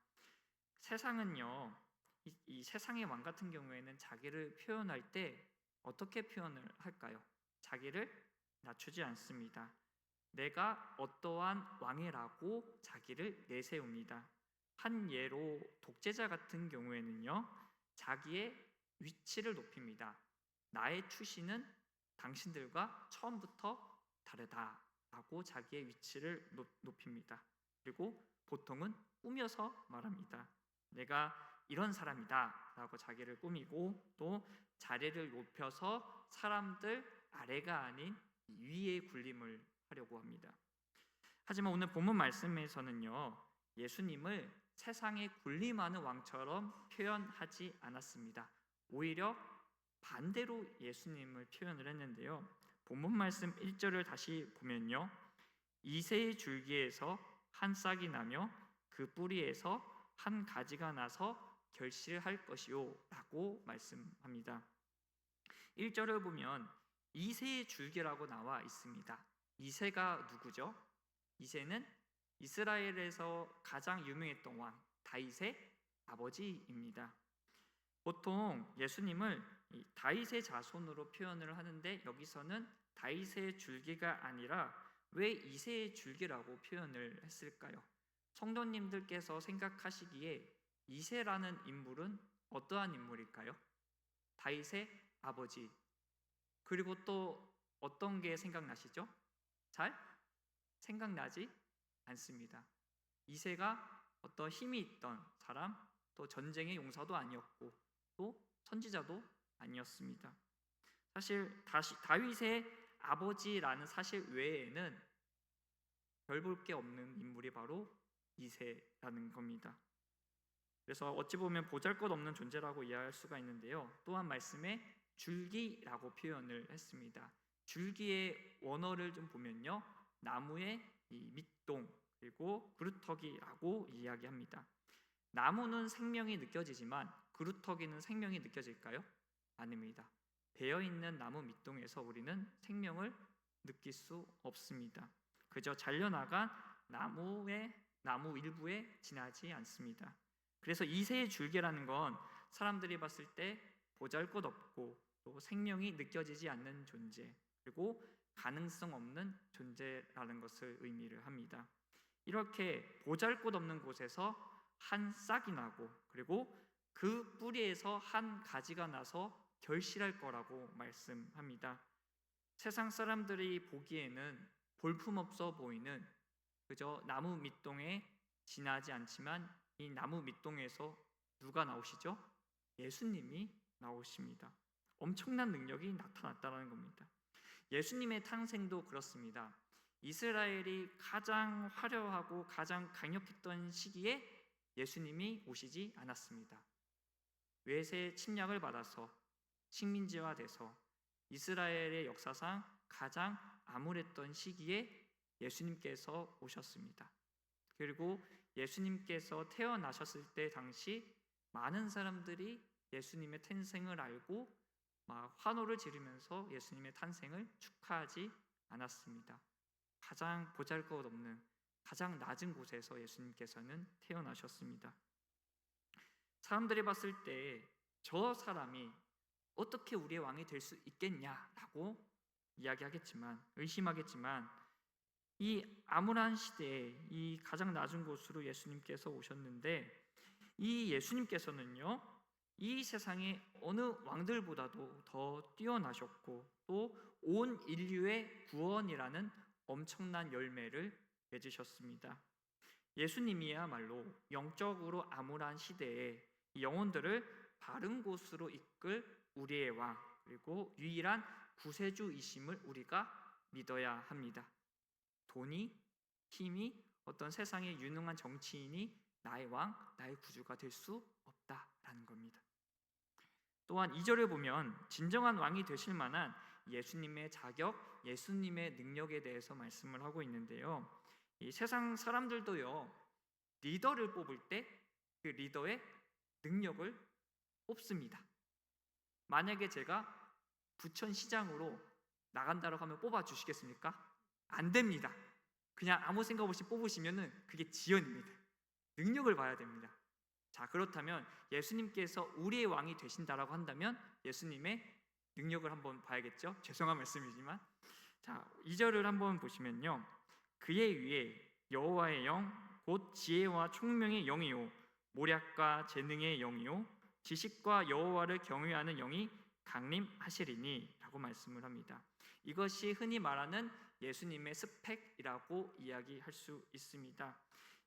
세상은요, 이 세상의 왕 같은 경우에는 자기를 표현할 때 어떻게 표현을 할까요? 자기를 낮추지 않습니다. 내가 어떠한 왕이라고 자기를 내세웁니다. 한 예로 독재자 같은 경우에는요, 자기의 위치를 높입니다. 나의 출신은 당신들과 처음부터 다르다라고 자기의 위치를 높입니다. 그리고 보통은 꾸며서 말합니다. 내가 이런 사람이다 라고 자기를 꾸미고 또 자리를 높여서 사람들 아래가 아닌 위의 군림을 하려고 합니다. 하지만 오늘 본문 말씀에서는요, 예수님을 세상에 군림하는 왕처럼 표현하지 않았습니다. 오히려 반대로 예수님을 표현을 했는데요. 본문 말씀 1절을 다시 보면요, 이새의 줄기에서 한 싹이 나며 그 뿌리에서 한 가지가 나서 결실을 할 것이요 라고 말씀합니다. 1절을 보면 이새의 줄기라고 나와 있습니다. 이새가 누구죠? 이새는 이스라엘에서 가장 유명했던 왕 다윗의 아버지입니다. 보통 예수님을 다윗의 자손으로 표현을 하는데 여기서는 다윗의 줄기가 아니라 왜 이새의 줄기라고 표현을 했을까요? 성도님들께서 생각하시기에 이새라는 인물은 어떠한 인물일까요? 다윗의 아버지. 그리고 또 어떤 게 생각나시죠? 잘 생각나지 않습니다. 이새가 어떤 힘이 있던 사람, 또 전쟁의 용사도 아니었고 또 선지자도 아니었습니다. 사실 다윗의 아버지라는 사실 외에는 별 볼 게 없는 인물이 바로 이새라는 겁니다. 그래서 어찌 보면 보잘것없는 존재라고 이해할 수가 있는데요. 또한 말씀에 줄기라고 표현을 했습니다. 줄기의 원어를 좀 보면요, 나무의 이 밑동, 그리고 그루터기라고 이야기합니다. 나무는 생명이 느껴지지만 그루터기는 생명이 느껴질까요? 아닙니다. 베어있는 나무 밑동에서 우리는 생명을 느낄 수 없습니다. 그저 잘려나간 나무 일부에 지나지 않습니다. 그래서 이새의 줄기라는 건 사람들이 봤을 때 보잘것없고 또 생명이 느껴지지 않는 존재, 그리고 가능성 없는 존재라는 것을 의미를 합니다. 이렇게 보잘것없는 곳에서 한 싹이 나고, 그리고 그 뿌리에서 한 가지가 나서 결실할 거라고 말씀합니다. 세상 사람들이 보기에는 볼품없어 보이는 그저 나무 밑동에 지나지 않지만, 이 나무 밑동에서 누가 나오시죠? 예수님이 나오십니다. 엄청난 능력이 나타났다는 겁니다. 예수님의 탄생도 그렇습니다. 이스라엘이 가장 화려하고 가장 강력했던 시기에 예수님이 오시지 않았습니다. 외세 침략을 받아서 식민지화돼서 이스라엘의 역사상 가장 암울했던 시기에 예수님께서 오셨습니다. 그리고 예수님께서 태어나셨을 때 당시 많은 사람들이 예수님의 탄생을 알고 막 환호를 지르면서 예수님의 탄생을 축하하지 않았습니다. 가장 보잘것없는 가장 낮은 곳에서 예수님께서는 태어나셨습니다. 사람들이 봤을 때 저 사람이 어떻게 우리의 왕이 될 수 있겠냐라고 이야기하겠지만, 의심하겠지만, 이 암울한 시대에 이 가장 낮은 곳으로 예수님께서 오셨는데, 이 예수님께서는요, 이 세상의 어느 왕들보다도 더 뛰어나셨고 또 온 인류의 구원이라는 엄청난 열매를 맺으셨습니다. 예수님이야말로 영적으로 암울한 시대에 영혼들을 바른 곳으로 이끌 우리의 왕, 그리고 유일한 구세주이심을 우리가 믿어야 합니다. 돈이, 힘이, 어떤 세상의 유능한 정치인이 나의 왕, 나의 구주가 될 수 없다라는 겁니다. 또한 2절에 보면 진정한 왕이 되실 만한 예수님의 자격, 예수님의 능력에 대해서 말씀을 하고 있는데요. 이 세상 사람들도요, 리더를 뽑을 때 그 리더의 능력을 뽑습니다. 만약에 제가 부천시장으로 나간다고 하면 뽑아주시겠습니까? 안 됩니다. 그냥 아무 생각 없이 뽑으시면은 그게 지연입니다. 능력을 봐야 됩니다. 자, 그렇다면 예수님께서 우리의 왕이 되신다라고 한다면 예수님의 능력을 한번 봐야겠죠? 죄송한 말씀이지만, 자, 2절을 한번 보시면요, 그의 위에 여호와의 영, 곧 지혜와 총명의 영이요 모략과 재능의 영이요 지식과 여호와를 경외하는 영이 강림하시리니 라고 말씀을 합니다. 이것이 흔히 말하는 예수님의 스펙이라고 이야기할 수 있습니다.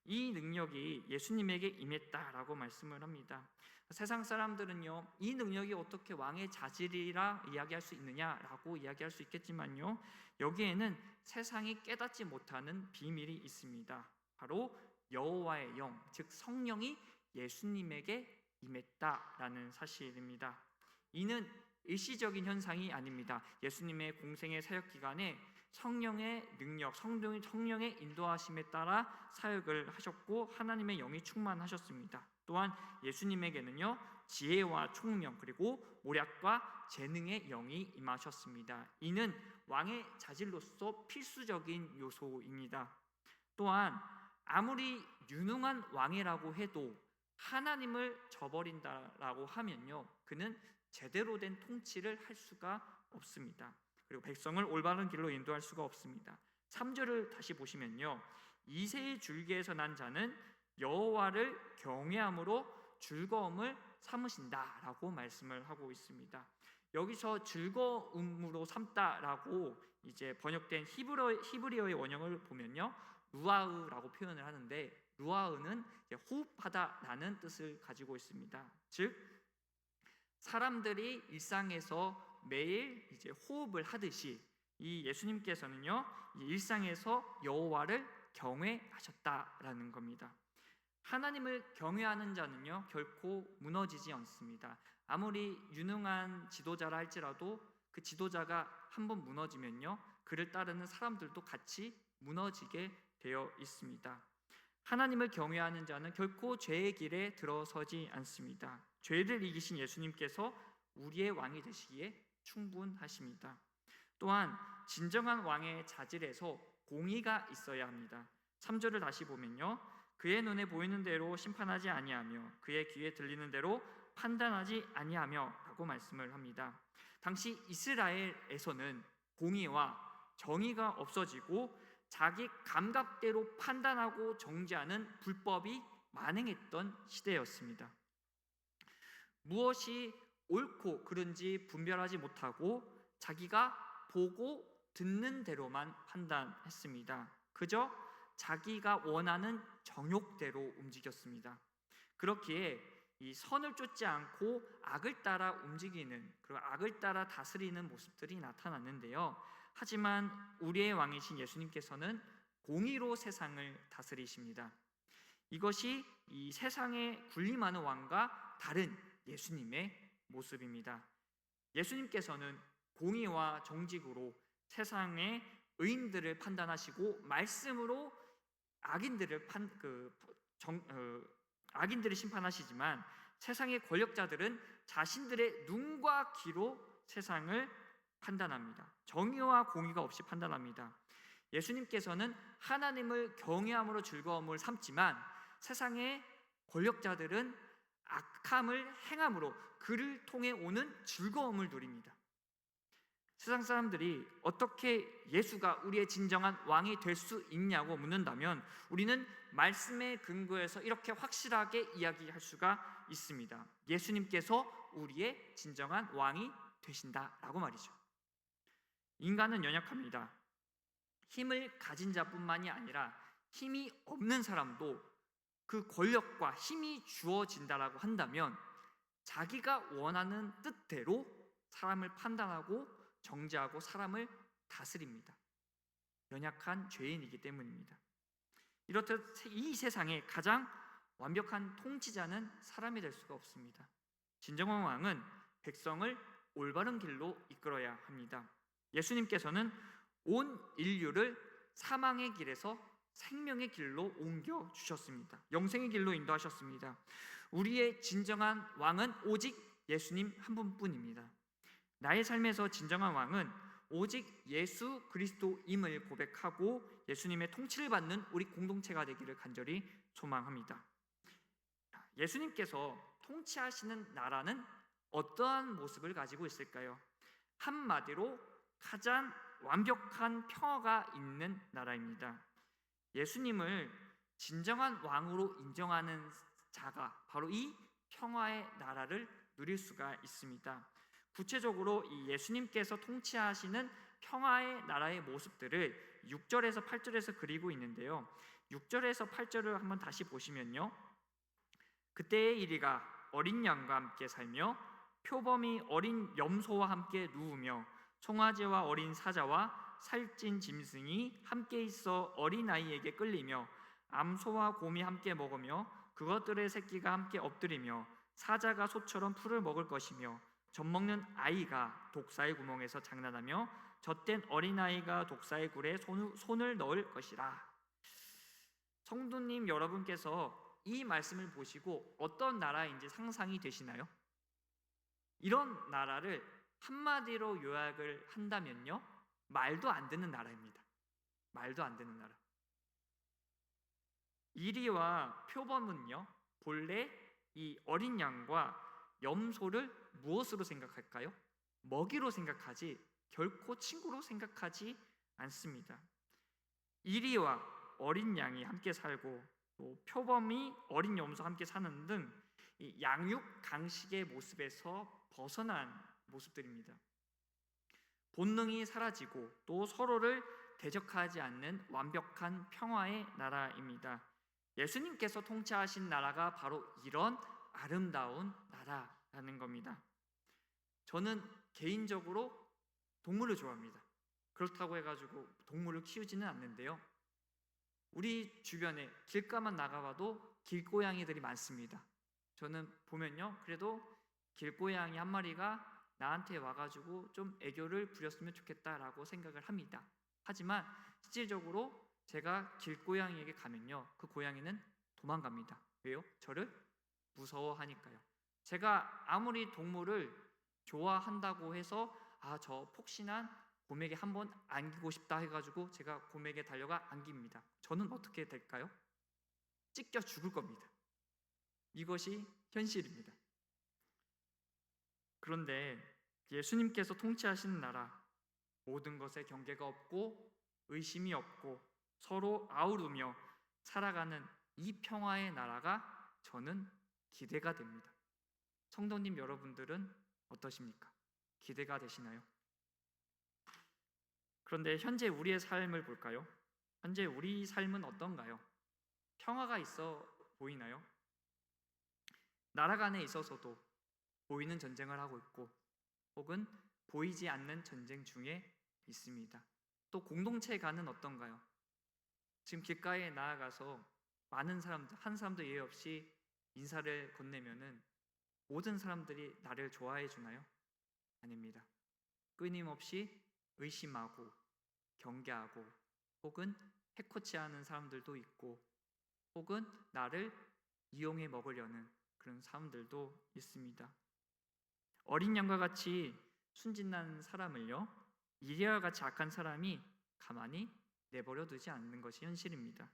이 능력이 예수님에게 임했다라고 말씀을 합니다. 세상 사람들은요, 이 능력이 어떻게 왕의 자질이라 이야기할 수 있느냐라고 이야기할 수 있겠지만요, 여기에는 세상이 깨닫지 못하는 비밀이 있습니다. 바로 여호와의 영, 즉 성령이 예수님에게 임했다라는 사실입니다. 이는 일시적인 현상이 아닙니다. 예수님의 공생의 사역 기간에 성령의 능력, 성령의 인도하심에 따라 사역을 하셨고 하나님의 영이 충만하셨습니다. 또한 예수님에게는요, 지혜와 총명 그리고 모략과 재능의 영이 임하셨습니다. 이는 왕의 자질로서 필수적인 요소입니다. 또한 아무리 유능한 왕이라고 해도 하나님을 저버린다라고 하면요, 그는 제대로 된 통치를 할 수가 없습니다. 그리고 백성을 올바른 길로 인도할 수가 없습니다. 3절을 다시 보시면요, 이새의 줄기에서 난 자는 여호와를 경외함으로 즐거움을 삼으신다라고 말씀을 하고 있습니다. 여기서 즐거움으로 삼다라고 이제 번역된 히브리어의 원형을 보면요, 루아흐라고 표현을 하는데, 루아흐는 호흡하다라는 뜻을 가지고 있습니다. 즉 사람들이 일상에서 매일 이제 호흡을 하듯이 이 예수님께서는요, 이 일상에서 여호와를 경외하셨다라는 겁니다. 하나님을 경외하는 자는요, 결코 무너지지 않습니다. 아무리 유능한 지도자라 할지라도 그 지도자가 한번 무너지면요, 그를 따르는 사람들도 같이 무너지게 되어 있습니다. 하나님을 경외하는 자는 결코 죄의 길에 들어서지 않습니다. 죄를 이기신 예수님께서 우리의 왕이 되시기에 충분하십니다. 또한 진정한 왕의 자질에서 공의가 있어야 합니다. 3절을 다시 보면요, 그의 눈에 보이는 대로 심판하지 아니하며 그의 귀에 들리는 대로 판단하지 아니하며 라고 말씀을 합니다. 당시 이스라엘에서는 공의와 정의가 없어지고 자기 감각대로 판단하고 정죄하는 불법이 만행했던 시대였습니다. 무엇이 옳고 그른지 분별하지 못하고 자기가 보고 듣는 대로만 판단했습니다. 그저 자기가 원하는 정욕대로 움직였습니다. 그렇기에 이 선을 쫓지 않고 악을 따라 움직이는, 그리고 악을 따라 다스리는 모습들이 나타났는데요. 하지만 우리의 왕이신 예수님께서는 공의로 세상을 다스리십니다. 이것이 이 세상에 군림하는 왕과 다른 예수님의 모습입니다. 예수님께서는 공의와 정직으로 세상의 의인들을 판단하시고 말씀으로 악인들을 심판하시지만 세상의 권력자들은 자신들의 눈과 귀로 세상을 판단합니다. 정의와 공의가 없이 판단합니다. 예수님께서는 하나님을 경외함으로 즐거움을 삼지만 세상의 권력자들은 악함을 행함으로 그를 통해 오는 즐거움을 누립니다. 세상 사람들이 어떻게 예수가 우리의 진정한 왕이 될 수 있냐고 묻는다면 우리는 말씀의 근거에서 이렇게 확실하게 이야기할 수가 있습니다. 예수님께서 우리의 진정한 왕이 되신다라고 말이죠. 인간은 연약합니다. 힘을 가진 자뿐만이 아니라 힘이 없는 사람도 그 권력과 힘이 주어진다라고 한다면 자기가 원하는 뜻대로 사람을 판단하고 정죄하고 사람을 다스립니다. 연약한 죄인이기 때문입니다. 이렇듯 이 세상에 가장 완벽한 통치자는 사람이 될 수가 없습니다. 진정한 왕은 백성을 올바른 길로 이끌어야 합니다. 예수님께서는 온 인류를 사망의 길에서 생명의 길로 옮겨 주셨습니다. 영생의 길로 인도하셨습니다. 우리의 진정한 왕은 오직 예수님 한 분뿐입니다. 나의 삶에서 진정한 왕은 오직 예수 그리스도임을 고백하고 예수님의 통치를 받는 우리 공동체가 되기를 간절히 소망합니다. 예수님께서 통치하시는 나라는 어떠한 모습을 가지고 있을까요? 한마디로 가장 완벽한 평화가 있는 나라입니다. 예수님을 진정한 왕으로 인정하는 자가 바로 이 평화의 나라를 누릴 수가 있습니다. 구체적으로 이 예수님께서 통치하시는 평화의 나라의 모습들을 6절에서 8절에서 그리고 있는데요. 6절에서 8절을 한번 다시 보시면요. 그때의 이리가 어린 양과 함께 살며 표범이 어린 염소와 함께 누우며 송아지와 어린 사자와 살찐 짐승이 함께 있어 어린아이에게 끌리며 암소와 곰이 함께 먹으며 그것들의 새끼가 함께 엎드리며 사자가 소처럼 풀을 먹을 것이며 젖먹는 아이가 독사의 구멍에서 장난하며 젖된 어린아이가 독사의 굴에 손을 넣을 것이라. 성도님 여러분께서 이 말씀을 보시고 어떤 나라인지 상상이 되시나요? 이런 나라를 한마디로 요약을 한다면요, 말도 안 되는 나라입니다. 말도 안 되는 나라. 이리와 표범은요, 본래 이 어린 양과 염소를 무엇으로 생각할까요? 먹이로 생각하지 결코 친구로 생각하지 않습니다. 이리와 어린 양이 함께 살고 또 표범이 어린 염소와 함께 사는 등 이 양육 강식의 모습에서 벗어난 모습들입니다. 본능이 사라지고 또 서로를 대적하지 않는 완벽한 평화의 나라입니다. 예수님께서 통치하신 나라가 바로 이런 아름다운 나라라는 겁니다. 저는 개인적으로 동물을 좋아합니다. 그렇다고 해가지고 동물을 키우지는 않는데요. 우리 주변에 길가만 나가봐도 길고양이들이 많습니다. 저는 보면요, 그래도 길고양이 한 마리가 나한테 와가지고 좀 애교를 부렸으면 좋겠다라고 생각을 합니다. 하지만 실질적으로 제가 길고양이에게 가면요, 그 고양이는 도망갑니다. 왜요? 저를 무서워하니까요. 제가 아무리 동물을 좋아한다고 해서 저 폭신한 곰에게 한번 안기고 싶다 해가지고 제가 곰에게 달려가 안깁니다. 저는 어떻게 될까요? 찢겨 죽을 겁니다. 이것이 현실입니다. 그런데 예수님께서 통치하시는 나라, 모든 것에 경계가 없고 의심이 없고 서로 아우르며 살아가는 이 평화의 나라가 저는 기대가 됩니다. 성도님 여러분들은 어떠십니까? 기대가 되시나요? 그런데 현재 우리의 삶을 볼까요? 현재 우리 삶은 어떤가요? 평화가 있어 보이나요? 나라 간에 있어서도 보이는 전쟁을 하고 있고 혹은 보이지 않는 전쟁 중에 있습니다. 또 공동체 간은 어떤가요? 지금 길가에 나아가서 많은 사람들, 한 사람도 예외 없이 인사를 건네면은 모든 사람들이 나를 좋아해 주나요? 아닙니다. 끊임없이 의심하고 경계하고 혹은 해코지하는 사람들도 있고 혹은 나를 이용해 먹으려는 그런 사람들도 있습니다. 어린 양과 같이 순진한 사람을요, 이리와 같이 악한 사람이 가만히 내버려 두지 않는 것이 현실입니다.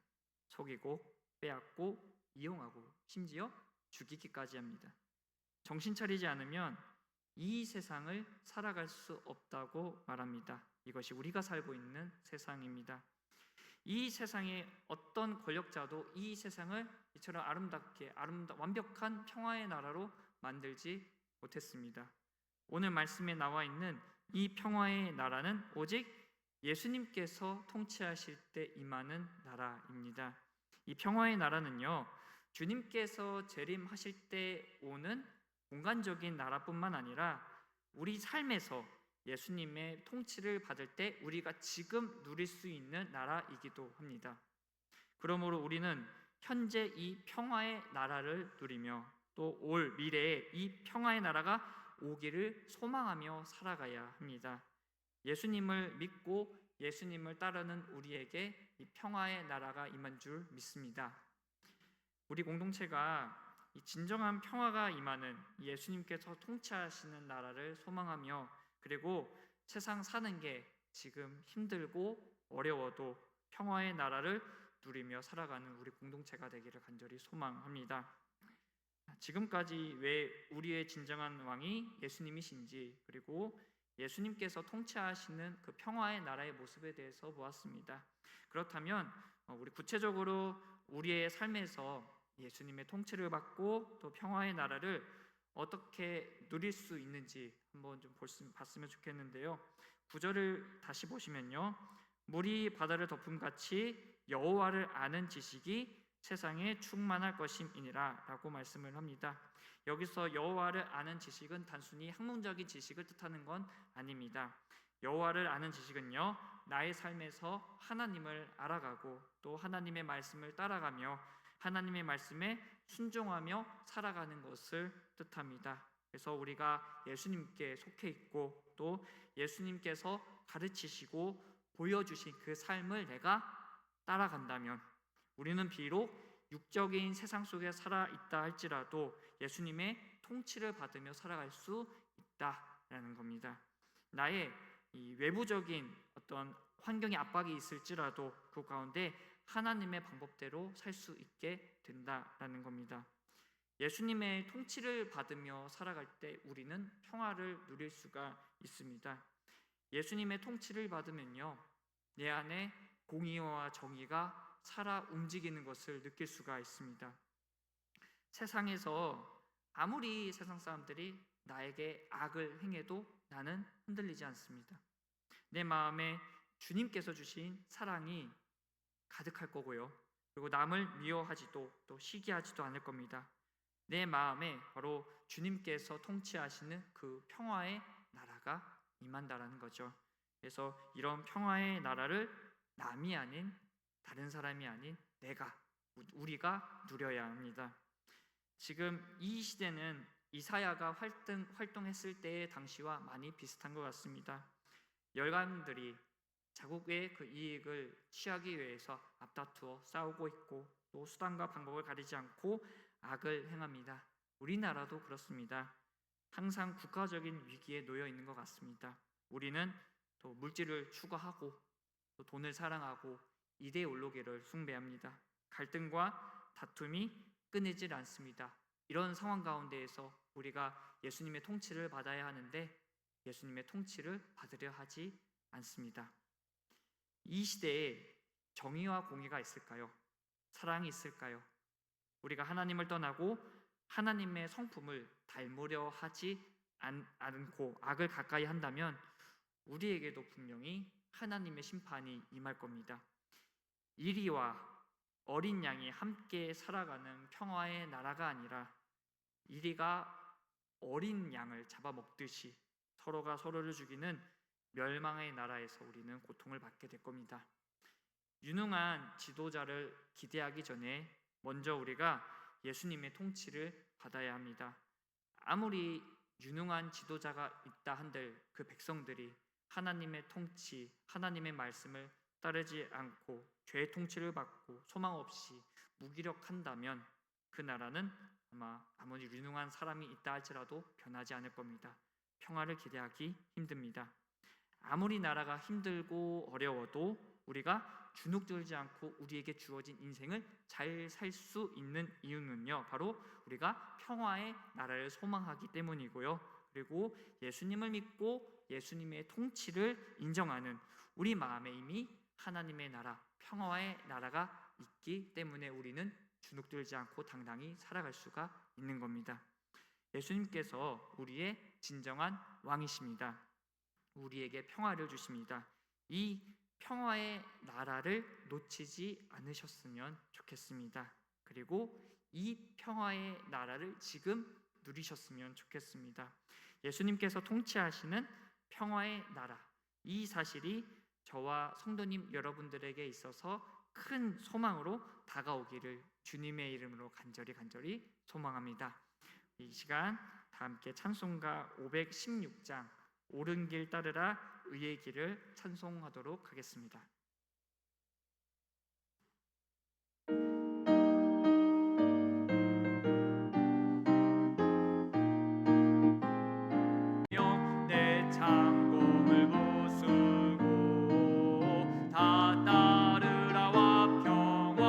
속이고 빼앗고 이용하고 심지어 죽이기까지 합니다. 정신 차리지 않으면 이 세상을 살아갈 수 없다고 말합니다. 이것이 우리가 살고 있는 세상입니다. 이 세상의 어떤 권력자도 이 세상을 이처럼 아름답게 완벽한 평화의 나라로 만들지 못했습니다. 오늘 말씀에 나와 있는 이 평화의 나라는 오직 예수님께서 통치하실 때 임하는 나라입니다. 이 평화의 나라는요, 주님께서 재림하실 때 오는 공간적인 나라뿐만 아니라 우리 삶에서 예수님의 통치를 받을 때 우리가 지금 누릴 수 있는 나라이기도 합니다. 그러므로 우리는 현재 이 평화의 나라를 누리며 또 올 미래에 이 평화의 나라가 오기를 소망하며 살아가야 합니다. 예수님을 믿고 예수님을 따르는 우리에게 이 평화의 나라가 임한 줄 믿습니다. 우리 공동체가 이 진정한 평화가 임하는 예수님께서 통치하시는 나라를 소망하며 그리고 세상 사는 게 지금 힘들고 어려워도 평화의 나라를 누리며 살아가는 우리 공동체가 되기를 간절히 소망합니다. 지금까지 왜 우리의 진정한 왕이 예수님이신지 그리고 예수님께서 통치하시는 그 평화의 나라의 모습에 대해서 보았습니다. 그렇다면 우리 구체적으로 우리의 삶에서 예수님의 통치를 받고 또 평화의 나라를 어떻게 누릴 수 있는지 한번 좀 봤으면 좋겠는데요. 9절을 다시 보시면요, 물이 바다를 덮음같이 여호와를 아는 지식이 세상에 충만할 것임이니라 라고 말씀을 합니다. 여기서 여호와를 아는 지식은 단순히 학문적인 지식을 뜻하는 건 아닙니다. 여호와를 아는 지식은요, 나의 삶에서 하나님을 알아가고 또 하나님의 말씀을 따라가며 하나님의 말씀에 순종하며 살아가는 것을 뜻합니다. 그래서 우리가 예수님께 속해 있고 또 예수님께서 가르치시고 보여주신 그 삶을 내가 따라간다면 우리는 비록 육적인 세상 속에 살아 있다 할지라도 예수님의 통치를 받으며 살아갈 수 있다라는 겁니다. 나의 이 외부적인 어떤 환경의 압박이 있을지라도 그 가운데 하나님의 방법대로 살 수 있게 된다라는 겁니다. 예수님의 통치를 받으며 살아갈 때 우리는 평화를 누릴 수가 있습니다. 예수님의 통치를 받으면요, 내 안에 공의와 정의가 살아 움직이는 것을 느낄 수가 있습니다. 세상에서 아무리 세상 사람들이 나에게 악을 행해도 나는 흔들리지 않습니다. 내 마음에 주님께서 주신 사랑이 가득할 거고요. 그리고 남을 미워하지도 또 시기하지도 않을 겁니다. 내 마음에 바로 주님께서 통치하시는 그 평화의 나라가 임한다라는 거죠. 그래서 이런 평화의 나라를 남이 아닌 다른 사람이 아닌 우리가 누려야 합니다. 지금 이 시대는 이사야가 활동했을 때의 당시와 많이 비슷한 것 같습니다. 열강들이 자국의 그 이익을 취하기 위해서 앞다투어 싸우고 있고 또 수단과 방법을 가리지 않고 악을 행합니다. 우리나라도 그렇습니다. 항상 국가적인 위기에 놓여 있는 것 같습니다. 우리는 또 물질을 추구하고 또 돈을 사랑하고 이데올로기를 숭배합니다. 갈등과 다툼이 끊이질 않습니다. 이런 상황 가운데에서 우리가 예수님의 통치를 받아야 하는데 예수님의 통치를 받으려 하지 않습니다. 이 시대에 정의와 공의가 있을까요? 사랑이 있을까요? 우리가 하나님을 떠나고 하나님의 성품을 닮으려 하지 않고 악을 가까이 한다면 우리에게도 분명히 하나님의 심판이 임할 겁니다. 이리와 어린 양이 함께 살아가는 평화의 나라가 아니라 이리가 어린 양을 잡아먹듯이 서로가 서로를 죽이는 멸망의 나라에서 우리는 고통을 받게 될 겁니다. 유능한 지도자를 기대하기 전에 먼저 우리가 예수님의 통치를 받아야 합니다. 아무리 유능한 지도자가 있다 한들 그 백성들이 하나님의 통치, 하나님의 말씀을 따르지 않고 죄의 통치를 받고 소망 없이 무기력한다면 그 나라는 아마 아무리 유능한 사람이 있다 할지라도 변하지 않을 겁니다. 평화를 기대하기 힘듭니다. 아무리 나라가 힘들고 어려워도 우리가 주눅들지 않고 우리에게 주어진 인생을 잘 살 수 있는 이유는요, 바로 우리가 평화의 나라를 소망하기 때문이고요. 그리고 예수님을 믿고 예수님의 통치를 인정하는 우리 마음에 이미 하나님의 나라, 평화의 나라가 있기 때문에 우리는 주눅들지 않고 당당히 살아갈 수가 있는 겁니다. 예수님께서 우리의 진정한 왕이십니다. 우리에게 평화를 주십니다. 이 평화의 나라를 놓치지 않으셨으면 좋겠습니다. 그리고 이 평화의 나라를 지금 누리셨으면 좋겠습니다. 예수님께서 통치하시는 평화의 나라, 이 사실이 저와 성도님 여러분들에게 있어서 큰 소망으로 다가오기를 주님의 이름으로 간절히 소망합니다. 이 시간 다 함께 찬송가 516장 옳은 길 따르라 의의 길을 찬송하도록 하겠습니다. 내 창공을 부수고 다 따르라와 평화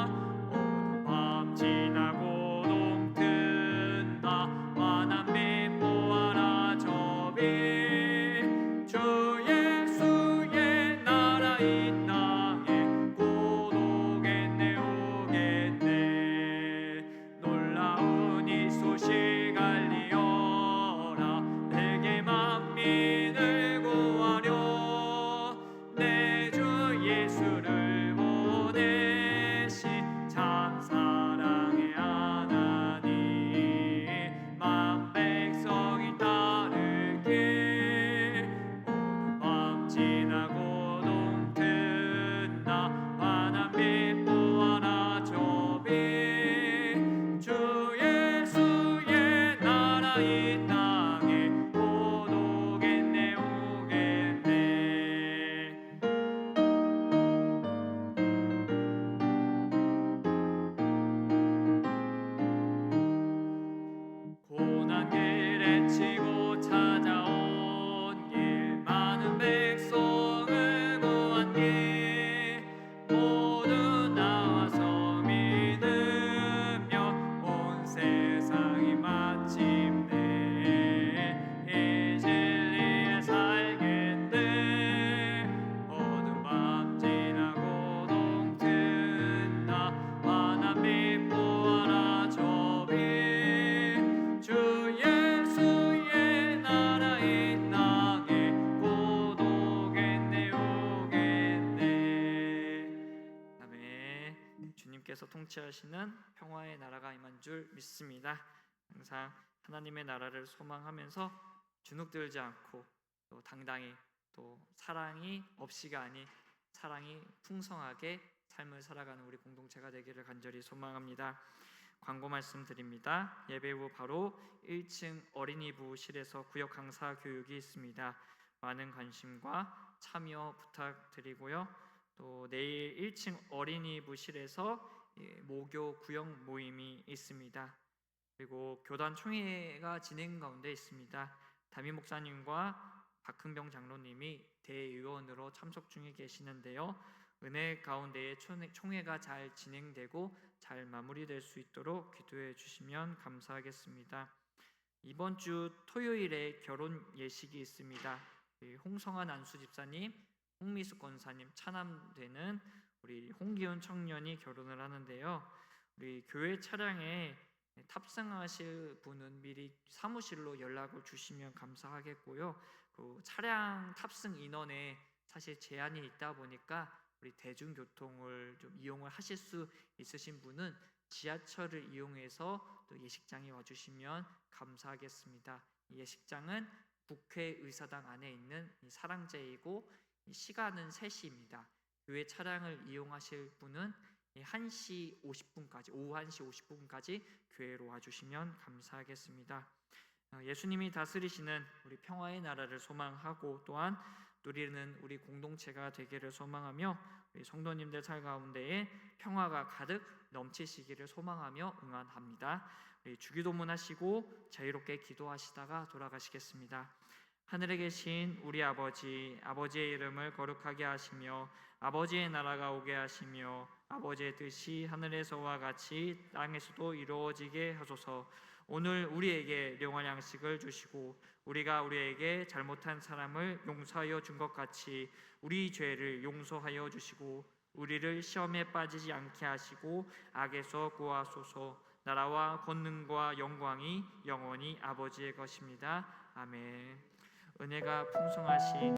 어두운 밤 지나고 동튼다 환한 빛 보아라 저비 주 예수의 나라 이 땅에 고독했네 오겠네 놀라운 이 소식 알리어라 내게 만민을 구하려 내 주 예수를 보내신 참 사랑의 하나님 만 백성이 따르길 어두운 밤 지나고 동튼다 환한 빛 보아라 저비 주 예수의 나라 이 땅에 고독했네 오겠네 고난 길에 치고 찾아온 길 많은 백성을 구한 길 모두 나와서 믿으며 온 세상이 마침내 이 진리에 살겠네 어두운 밤 지나고 동튼다 환한 빛 보아라 저비 주 예수의 나라 이 땅에 고독했네 오겠네. 아멘. 주님께서 통치하시는 평화의 나라가 임한 줄 믿습니다. 항상 하나님의 나라를 소망하면서 주눅들지 않고 또 당당히 또 사랑이 없이가 아닌 사랑이 풍성하게 삶을 살아가는 우리 공동체가 되기를 간절히 소망합니다. 광고 말씀드립니다. 예배 후 바로 1층 어린이 부실에서 구역 강사 교육이 있습니다. 많은 관심과 참여 부탁드리고요. 또 내일 1층 어린이 부실에서 모교 구역 모임이 있습니다. 그리고 교단 총회가 진행 가운데 있습니다. 담임 목사님과 박흥병 장로님이 대의원으로 참석 중에 계시는데요. 은혜 가운데에 총회가 잘 진행되고 잘 마무리될 수 있도록 기도해 주시면 감사하겠습니다. 이번 주 토요일에 결혼 예식이 있습니다. 홍성한 안수 집사님, 홍미숙 권사님 차남되는 우리 홍기훈 청년이 결혼을 하는데요. 우리 교회 차량에 탑승하실 분은 미리 사무실로 연락을 주시면 감사하겠고요. 그 차량 탑승 인원에 사실 제한이 있다 보니까 우리 대중교통을 좀 이용을 하실 수 있으신 분은 지하철을 이용해서 또 예식장에 와주시면 감사하겠습니다. 이 예식장은 국회의사당 안에 있는 사랑제이고 시간은 3시입니다. 교회 차량을 이용하실 분은 1시 50분까지, 오후 1시 50분까지 교회로 와주시면 감사하겠습니다. 예수님이 다스리시는 우리 평화의 나라를 소망하고 또한 누리는 우리 공동체가 되기를 소망하며 우리 성도님들 삶 가운데에 평화가 가득 넘치시기를 소망하며 응원합니다. 우리 주기도문 하시고 자유롭게 기도하시다가 돌아가시겠습니다. 하늘에 계신 우리 아버지, 아버지의 이름을 거룩하게 하시며 아버지의 나라가 오게 하시며 아버지의 뜻이 하늘에서와 같이 땅에서도 이루어지게 하소서. 오늘 우리에게 영원한 양식을 주시고 우리가 우리에게 잘못한 사람을 용서하여 준 것 같이 우리 죄를 용서하여 주시고 우리를 시험에 빠지지 않게 하시고 악에서 구하소서. 나라와 권능과 영광이 영원히 아버지의 것입니다. 아멘. 은혜가 풍성하신